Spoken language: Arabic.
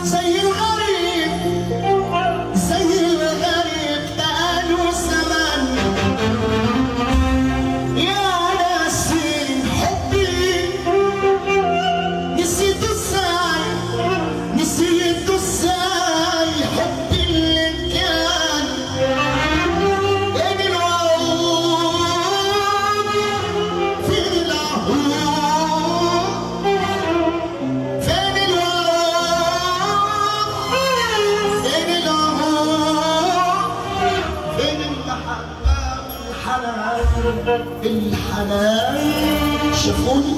زي الغريب بقاله زمان يا ناسين حبي نسيته ازاي حبي اللي كان بين الوعود فين العهود الحنان شافوني